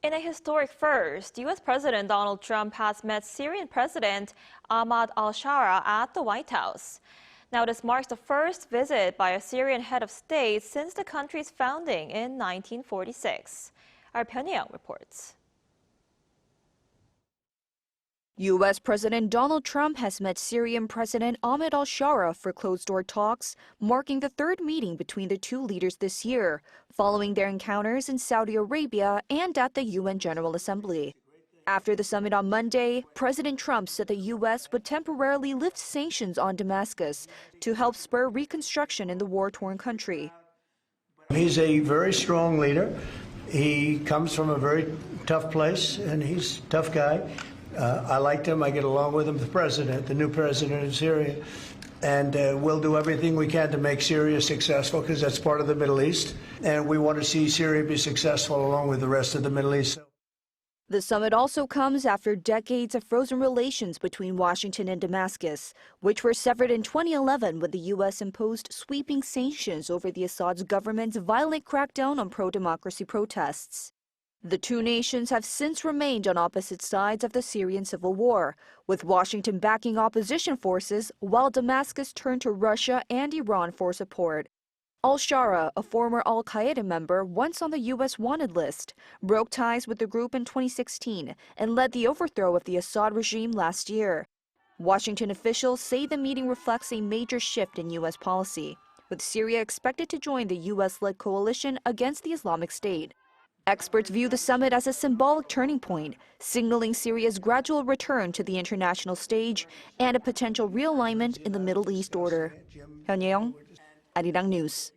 In a historic first, U.S. President Donald Trump has met Syrian President Ahmed Al-Shara at the White House. Now, this marks the first visit by a Syrian head of state since the country's founding in 1946. Our Byeon Ye-young reports. U.S. President Donald Trump has met Syrian President Ahmed Al-Shara for closed-door talks, marking the third meeting between the two leaders this year, following their encounters in Saudi Arabia and at the UN General Assembly. After the summit on Monday, President Trump said the U.S. would temporarily lift sanctions on Damascus to help spur reconstruction in the war-torn country. He's a very strong leader. He comes from a very tough place, and he's a tough guy. I liked him. I get along with him, the new president of Syria. And we'll do everything we can to make Syria successful because that's part of the Middle East. And we want to see Syria be successful along with the rest of the Middle East. The summit also comes after decades of frozen relations between Washington and Damascus, which were severed in 2011 when the U.S. imposed sweeping sanctions over the Assad's government's violent crackdown on pro-democracy protests. The two nations have since remained on opposite sides of the Syrian civil war, with Washington backing opposition forces while Damascus turned to Russia and Iran for support. Al-Shara, a former al-Qaeda member once on the U.S. wanted list, broke ties with the group in 2016 and led the overthrow of the Assad regime last year. Washington officials say the meeting reflects a major shift in U.S. policy, with Syria expected to join the U.S.-led coalition against the Islamic State. Experts view the summit as a symbolic turning point, signaling Syria's gradual return to the international stage and a potential realignment in the Middle East order. Byeon Ye-young, ArirangNews.